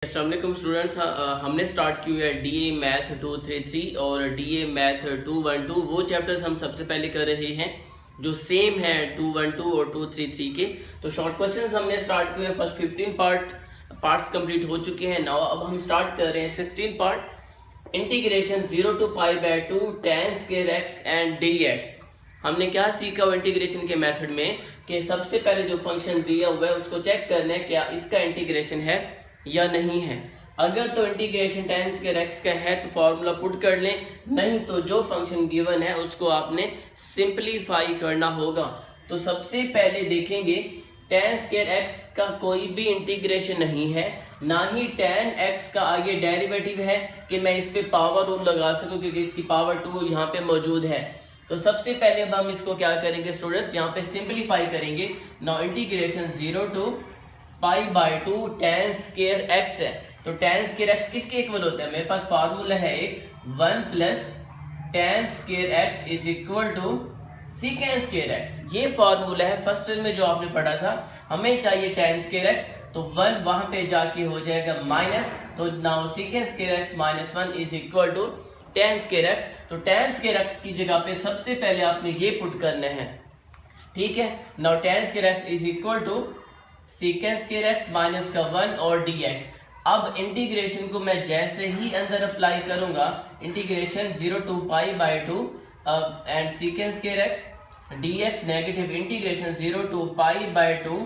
अस्सलाम वालेकुम स्टूडेंट्स। हमने स्टार्ट किया है डीए मैथ 233 और डीए मैथ 212। वो चैप्टर्स हम सबसे पहले कर रहे हैं जो सेम है 212 और 233 के। तो शॉर्ट क्वेश्चंस हमने स्टार्ट किए हैं। फर्स्ट 15 पार्ट्स कंप्लीट हो चुके हैं। नाउ अब हम स्टार्ट कर रहे हैं 16 part. Integration 0 to π/2 tan square x and dx। हमने क्या सीखा वो इंटीग्रेशन के मेथड में कि सबसे पहले जो फंक्शन दिया हुआ है उसको चेक करना है क्या इसका इंटीग्रेशन है या नहीं है। अगर तो इंटीग्रेशन tan स्क्वायर x का है तो फॉर्मूला पुट कर लें, नहीं तो जो फंक्शन गिवन है उसको आपने सिंपलीफाई करना होगा। तो सबसे पहले देखेंगे tan स्क्वायर x का कोई भी इंटीग्रेशन नहीं है, ना ही tan x का आगे डेरिवेटिव है कि मैं इस पे पावर रूल लगा सकूं क्योंकि इसकी पावर 2 यहाँ पे मौजूद है। तो सबसे पहले अब हम इसको क्या करेंगे स्टूडेंट्स, यहाँ पे सिंपलीफाई करेंगे। Now integration 0 to π/2 tan square x है। तो tan स्क्वायर x किसके इक्वल होता है? मेरे पास फार्मूला है एक 1 plus tan square x is equal to secant square x। ये फार्मूला है फर्स्ट में जो आपने पढ़ा था। हमें चाहिए tan स्क्वायर x, तो 1 वहां पे जाके हो जाएगा माइनस, तो now secant square x minus 1 is equal to tan square x। तो tan स्क्वायर x की जगह पे सबसे पहले आपने ये पुट करना है, ठीक है। Now tan square x is equal to secant square x minus का 1 और dx। अब इंटीग्रेशन को मैं जैसे ही अंदर अप्लाई करूंगा, integration 0 to π/2 and secant square x dx negative integration 0 to π/2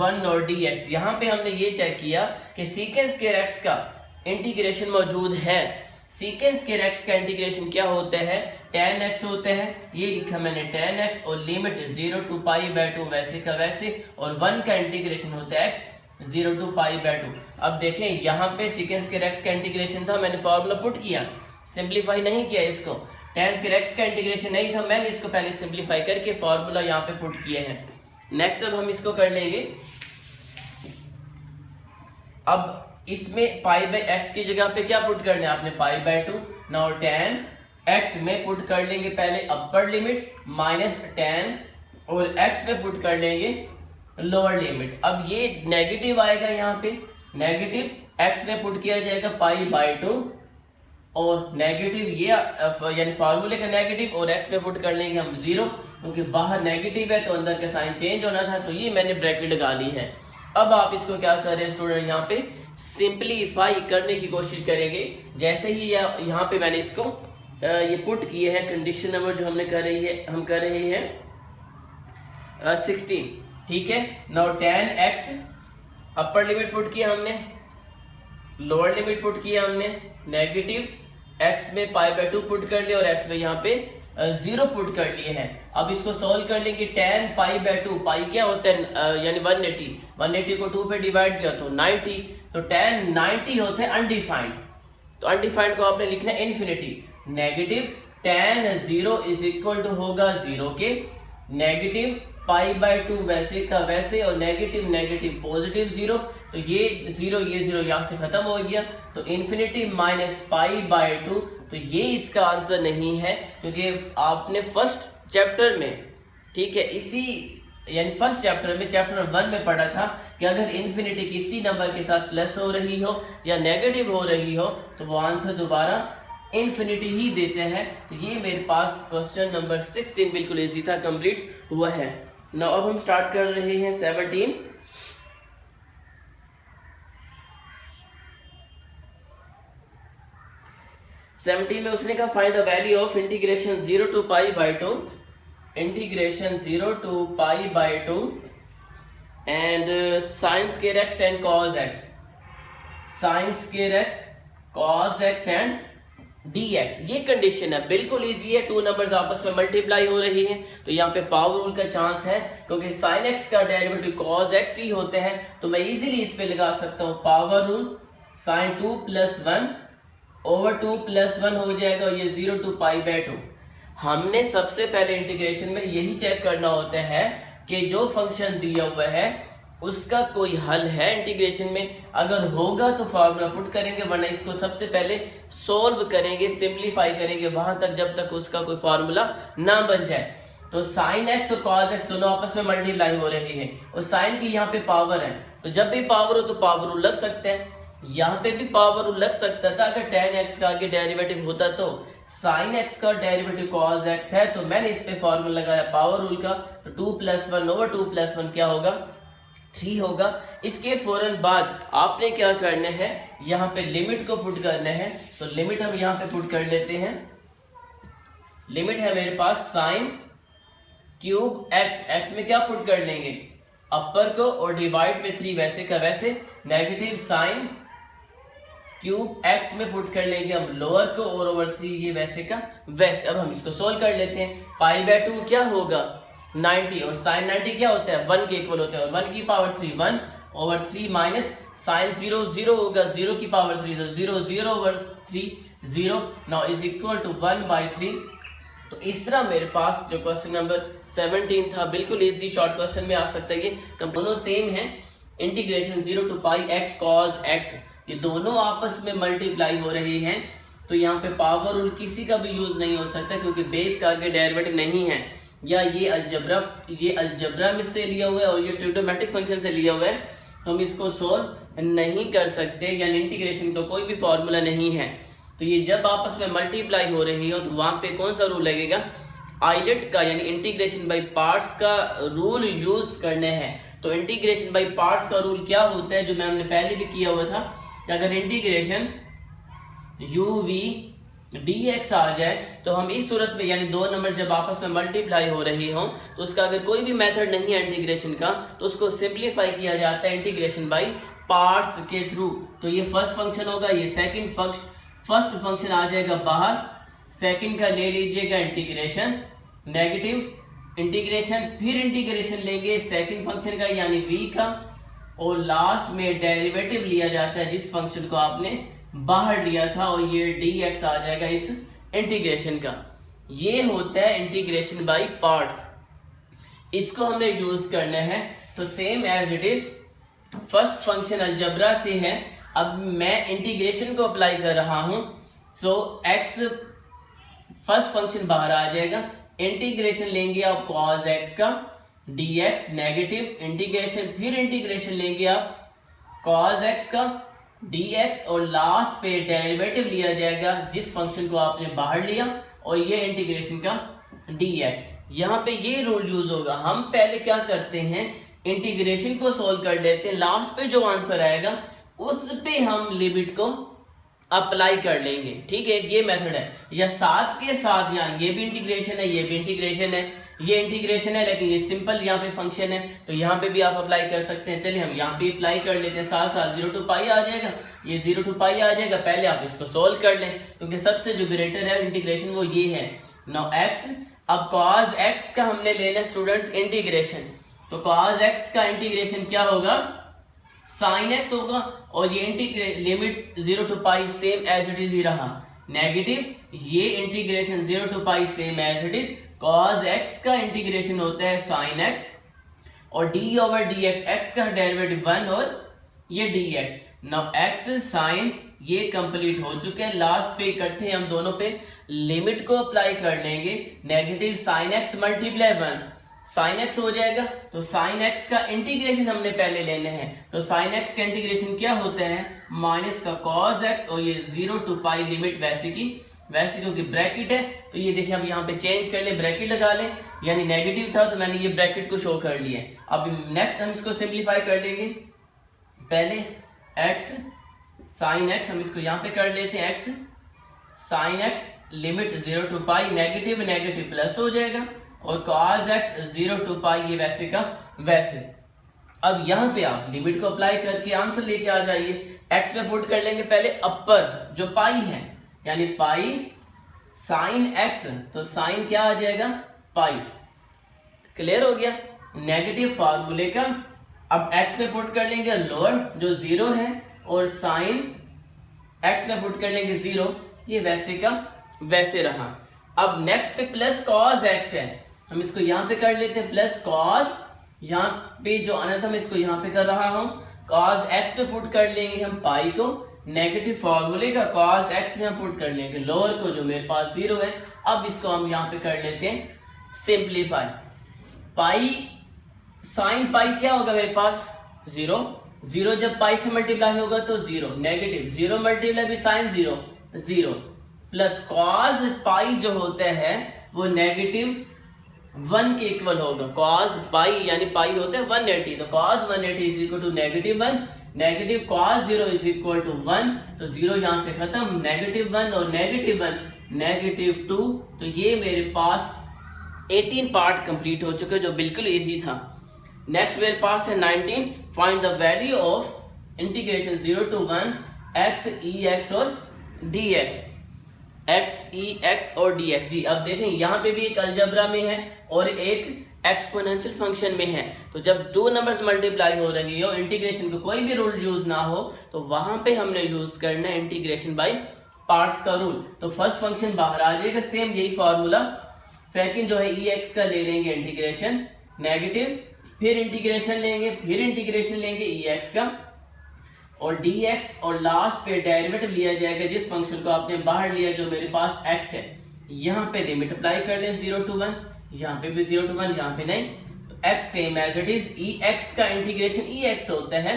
1 और dx। यहाँ पे हमने ये चेक किया कि सीकेंड स्क्वायर x का इंटीग्रेशन मौजूद है। सीकेंड स्क्वायर x का इंटीग्रेशन क्या होता है? tan x होता है, ये लिखा मैंने tan x, और लिमिट 0 to π/2 वैसे का वैसे, और 1 का इंटीग्रेशन होता है x 0 to π/2। अब देखें यहाँ पे सीकेंड स्क्वायर x का इंटीग्रेशन था, मैंने फॉर्मूला पुट किया, सिंपलीफाई नहीं किया इसको। tan स्क्वायर x का इंटीग्रेशन नहीं था, मैंने इसको पहले सिंपलीफाई करके फॉर्मूला यहाँ पे पुट किए हैं। नेक्स्ट अब हम इसको कर लेंगे। अब इसमें π/x की जगह पे क्या पुट करना है आपने? π/2। नाउ tan x में पुट कर लेंगे पहले अपर लिमिट माइनस tan, और x में पुट कर लेंगे लोअर लिमिट। अब ये नेगेटिव आएगा, यहाँ पे नेगेटिव x में पुट किया जाएगा π/2, और नेगेटिव ये यानी फार्मूले का नेगेटिव, और x में पुट कर लेंगे हम 0 क्योंकि बाहर नेगेटिव है तो अंदर का साइन चेंज होना था, तो ये मैंने ब्रैकेट लगा ली है। अब आप इसको क्या कर रहे हैं स्टूडेंट, यहाँ पे सिंपलीफाई करने की कोशिश करेंगे। जैसे ही यहाँ पे मैंने इसको ये पुट किए हैं, कंडीशन नंबर जो हमने हम कर रहे हैं 16, ठीक है। Now tan x upper limit put किया हमने, लोअर लिमिट पुट किया हमने, नेगेटिव x में π/2 पुट कर लिया, और x में यहाँ पे 0 पुट कर लिए हैं। अब इसको सॉल्व कर लेंगे। tan π/2, पाई क्या होता है यानी 180 को 2 पे डिवाइड किया तो 90, तो tan 90 होता है अनडिफाइंड, तो अनडिफाइंड को आपने लिखना है infinity. Negative tan 0 is equal to होगा 0 के नेगेटिव π/2 वैसे का वैसे, और नेगेटिव नेगेटिव पॉजिटिव 0, तो ये 0 यहाँ से खत्म हो गया, तो इन्फिनिटी माइनस π/2। तो ये इसका आंसर नहीं है क्योंकि आपने फर्स्ट चैप्टर में, ठीक है, इसी यानी फर्स्ट चैप्टर में चैप्टर 1 में पढ़ा था कि अगर इन्फिनिटी किसी नंबर के साथ प्लस हो रही हो या नेगेटिव हो रही हो तो वो आंसर दोबारा इन्फिनिटी ही देते हैं। तो ये मेरे पास क्वेश्चन नंबर 16 बिल्कुल इजी था, कंप्लीट हुआ है। नाउ अब हम स्टार्ट कर रहे हैं 17। में उसने कहा find the value of integration 0 to π/2, integration 0 to π/2 and sin square x and cos x, sin square x cos x and dx। ये कंडीशन है, बिल्कुल इजी है। 2 नंबर्स आपस में मल्टीप्लाई हो रही हैं, तो यहाँ पे पावर रूल का चांस है क्योंकि sin x का डेरिवेटिव cos x ही होते हैं, तो मैं इजीली इस पे लगा सकता हूँ पावर रूल। sin 2 + 1 ओवर 2 + 1 हो जाएगा, और ये 0 to π/2। हमने सबसे पहले इंटीग्रेशन में यही चेक करना होता है कि जो फंक्शन दिया हुआ है उसका कोई हल है इंटीग्रेशन में। अगर होगा तो फॉर्मूला पुट करेंगे, वरना इसको सबसे पहले सोल्व करेंगे, सिंपलीफाई करेंगे वहां तक जब तक उसका कोई फार्मूला ना बन जाए। तो sin x और cos x दोनों आपस में मल्टीप्लाई हो रहे हैं, और sin की यहाँ पे पावर है, तो जब भी पावर हो तो पावर रूल लग सकते हैं। यहाँ पे भी पावर रूल लग सकता था अगर tan x का आगे डेरिवेटिव होता तो। sin x का डेरिवेटिव cos x है तो मैंने इस पे फॉर्मूला लगाया पावर रूल का, तो 2 + 1 ओवर 2 + 1 क्या होगा 3 होगा। इसके फौरन बाद आपने क्या करना है, यहाँ पे लिमिट को पुट करना है। तो लिमिट हम यहाँ पे पुट कर लेते हैं। लिमिट है मेरे पास sin क्यूब x में क्या पुट कर लेंगे अपर को, और डिवाइड पे 3 वैसे का वैसे, नेगेटिव sin क्यूब x में पुट कर लेंगे हम लोअर को, और ओवर 3 ये वैसे का वैसे। अब हम इसको सोल्व कर लेते हैं। π/2 क्या होगा 90, और sin 90 क्या होता है 1 के इक्वल होता है, और 1 की पावर 3 1 ओवर 3 माइनस sin 0 0 होगा 0 की पावर 3, तो 0 0 over 3 0 now is equal to 1/3। तो इस तरह मेरे पास जो क्वेश्चन नंबर 17 था बिल्कुल इजी शॉर्ट क्वेश्चन में आ सकता है। ये दोनों सेम है, integration 0 to π x cos x, ये दोनों आपस में मल्टीप्लाई हो रहे हैं। तो यहाँ पे पावर रूल किसी का भी यूज नहीं हो सकता क्योंकि बेस का आगे डेरिवेटिव नहीं है, या ये अलजबरा में से लिया हुआ है और ये ट्रिग्नोमेट्रिक फंक्शन से लिया हुआ है, तो हम इसको सोल्व नहीं कर सकते, यानी इंटीग्रेशन का कोई भी फॉर्मूला नहीं है। तो ये जब आपस में मल्टीप्लाई हो रही हो तो वहां पे कौन सा रूल लगेगा, आइलेट का, यानी इंटीग्रेशन बाय पार्ट्स का रूल यूज करने हैं। तो इंटीग्रेशन बाय पार्ट्स का रूल क्या होता है, जो मैं हमने पहले भी किया हुआ था, कि अगर इंटीग्रेशन uv dx आ जाए तो हम इस सूरत में, यानी दो नंबर जब आपस में मल्टीप्लाई हो रही हो तो उसका अगर कोई भी मेथड नहीं है इंटीग्रेशन का, तो उसको सिंप्लीफाई किया जाता है इंटीग्रेशन बाय पार्ट्स के थ्रू। तो ये फर्स्ट फंक्शन होगा, ये फर्स्ट फंक्शन आ जाएगा बाहर, सेकंड का ले लीजिएगा इंटीग्रेशन, नेगेटिव इंटीग्रेशन, फिर इंटीग्रेशन लेंगे सेकंड फंक्शन का यानी v का, और लास्ट में डेरिवेटिव लिया जाता है जिस फंक्शन को आपने बाहर लिया था, और ये dx आ जाएगा इस इंटीग्रेशन का। ये होता है इंटीग्रेशन बाय पार्ट्स, इसको हमने यूज करना है। तो same as it is first function algebra से है, अब मैं इंटीग्रेशन को अप्लाई कर रहा हूं। सो x फर्स्ट फंक्शन बाहर आ जाएगा, इंटीग्रेशन लेंगे आप cos x का dx, नेगेटिव इंटीग्रेशन, फिर इंटीग्रेशन लेंगे आप cos x का dx, और लास्ट पे डेरिवेटिव लिया जाएगा जिस फंक्शन को आपने बाहर लिया, और ये इंटीग्रेशन का dx। यहाँ पे ये रूल यूज होगा। हम पहले क्या करते हैं, इंटीग्रेशन को सोल्व कर लेते हैं, लास्ट पे जो आंसर आएगा उस पे हम लिमिट को अप्लाई कर लेंगे। ठीक है, ये मेथड है। या साथ के साथ यहाँ ये भी इंटीग्रेशन है, ये भी इंटीग्रेशन है, ये इंटीग्रेशन है लेकिन ये सिंपल यहाँ पे फंक्शन है, तो यहाँ पे भी आप अप्लाई कर सकते हैं। चलिए हम यहाँ पे अप्लाई कर लेते हैं, साथ साथ 0 to π आ जाएगा, ये 0 to π आ जाएगा। पहले आप इसको सोल्व कर लें क्योंकि सबसे जो ग्रेटर है इंटीग्रेशन वो ये है। नाउ x, अब cos x का हमने लेना स्टूडेंट्स इंटीग्रेशन, तो cos x का इंटीग्रेशन क्या होगा sin x होगा, और ये limit 0 to π same as it is ही रहा, नेगेटिव ये integration 0 to π same as it is, cos x का इंटीग्रेशन होता है sin x, और d ओवर dx, x का डेरिवेटिव 1 और ये dx। नाउ x sin ये कंप्लीट हो चुके हैं, लास्ट पे इकट्ठे हम दोनों पे लिमिट को अप्लाई कर लेंगे, negative sin x multiply 1 sin x हो जाएगा। तो sin x का इंटीग्रेशन हमने पहले लेना है, तो sin x का इंटीग्रेशन क्या होता है माइनस का cos x, और ये 0 to π लिमिट वैसे की वैसे, क्योंकि ब्रैकेट है तो ये देखिए अब यहाँ पे चेंज कर ले, ब्रैकेट लगा ले, यानी नेगेटिव था तो मैंने ये ब्रैकेट को शो कर लिया। अब नेक्स्ट हम इसको सिंप्लीफाई कर लेंगे, पहले x sin x हम इसको यहाँ पे कर लेते हैं, x sin x limit 0 to π, negative negative plus हो जाएगा, और cos x 0 to π ये वैसे का वैसे। अब यहाँ पे आप लिमिट को अप्लाई करके आंसर लेके आ जाइए। x पे पुट कर लेंगे पहले अपर जो पाई है, यानी पाई sin x, तो sin क्या आ जाएगा पाई। क्लियर हो गया नेगेटिव फार्मूले का। अब x पे पुट कर लेंगे लोअर जो 0 है, और sin x पे पुट कर लेंगे 0, ये वैसे का वैसे रहा। अब नेक्स्ट पे प्लस cos x है, हम इसको यहाँ पे कर लेते हैं प्लस cos, यहाँ पे जो आना था मैं इसको यहाँ पे कर रहा हूँ, cos x पे पुट कर लेंगे हम पाई को, नेगेटिव फॉर्मूले का cos x में हम पुट कर लेंगे लोअर को जो मेरे पास 0 है। अब इसको हम यहाँ पे कर लेते हैं सिंप्लीफाई, पाई साइन पाई क्या होगा मेरे पास 0, जीरो जब पाई से मल्टीप्लाई होगा तो जीरो, नेगेटिव जीरो मल्टीप्लाई भी sine zero, zero plus cos pi जो होता है वो नेगेटिव 1 के इक्वल होगा। कॉस पाई यानी पाई होता है 180, तो cos 180 is equal to negative 1, negative cos 0 is equal to 1, तो जीरो यहां से खत्म, नेगेटिव 1 और नेगेटिव 1 नेगेटिव 2, तो ये मेरे पास 18 पार्ट कंप्लीट हो चुके जो बिल्कुल इजी था। नेक्स्ट मेरे पास है 19, find the value of integration 0 to 1 x e x और dx, x e x और dx। जी अब देखें यहाँ पे भी एक अलजबरा में है और एक एक्सपोनेंशियल फंक्शन में है, तो जब दो नंबर्स मल्टीप्लाई हो रही हो, इंटीग्रेशन का कोई भी रूल यूज ना हो, तो वहां पे हमने यूज करना है इंटीग्रेशन बाय पार्ट्स का रूल। तो फर्स्ट फंक्शन बाहर आ जाएगा, सेम यही फॉर्मूला। सेकंड जो है ई एक्स का ले लेंगे इंटीग्रेशन नेगेटिव, फिर इंटीग्रेशन लेंगे, फिर इंटीग्रेशन लेंगे ई एक्स का और डी एक्स, और लास्ट पे डेरिवेटिव लिया जाएगा जिस फंक्शन को आपने बाहर लिया जो मेरे पास एक्स है। यहाँ पे लिमिट अप्लाई कर लें 0 to 1, यहाँ पे भी 0 to 1, यहाँ पे नहीं, तो x same as it is, e x का इंटीग्रेशन ई एक्स होता है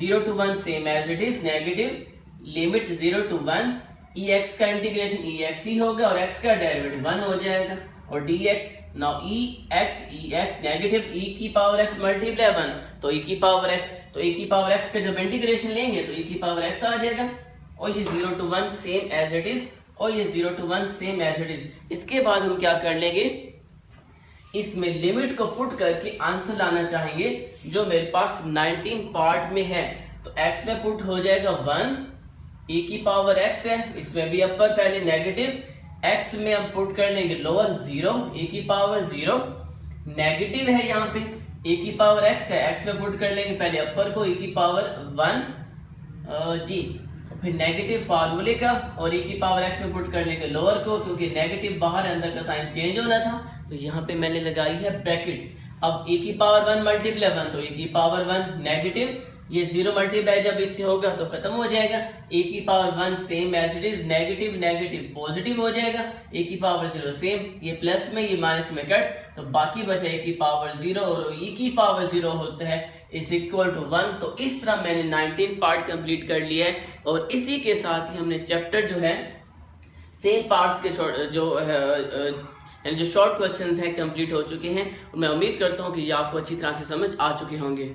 0 to 1 same as it is, negative limit 0 to 1, e x का इंटीग्रेशन ई एक्स ही होगा और x का डेरिवेटिव 1 हो जाएगा, और d x now e x negative e की पावर x मल्टीप्लाई 1, तो ई की पावर x, तो ई की पावर x का जब इंटीग्रेशन लेंगे तो ई की पावर x आ जाएगा, और ये 0 to 1 same as it is, और ये 0 to 1 same as it is. इसके बाद हम क्या कर लेंगे, इसमें लिमिट को पुट करके आंसर लाना चाहेंगे जो मेरे पास 19 पार्ट में है। तो x में पुट हो जाएगा 1, e की पावर x है, इसमें भी अपर पहले नेगेटिव, x में हम पुट कर लेंगे लोअर 0, e की पावर 0, नेगेटिव है यहाँ पे, e की पावर x है, x में पुट कर लेंगे पहले अपर को, e की पावर 1 जी, फिर नेगेटिव फार्मूले का, और e की पावर x में पुट कर लेंगे लोअर को, क्योंकि नेगेटिव बाहर अंदर का साइन चेंज होना था, तो यहाँ पे मैंने लगाई है ब्रैकेट। अब e की पावर 1 मल्टीप्लाई 1, तो e की पावर 1 नेगेटिव, ये 0 मल्टीप्लाई जब इससे होगा तो खत्म हो जाएगा, e की power 1 same as it is, negative negative positive हो जाएगा, e की पावर 0 सेम, ये प्लस में ये माइनस में कट, तो बाकी बचा e की पावर 0, और e की पावर 0 होता है इज इक्वल टू 1। तो इस तरह मैंने 19 पार्ट कंप्लीट कर लिया है, और इसी के साथ ही हमने चैप्टर जो है सेम पार्ट्स के जो शॉर्ट क्वेश्चंस हैं कंप्लीट हो चुके हैं, और मैं उम्मीद करता हूँ कि ये आपको अच्छी तरह से समझ आ चुके होंगे।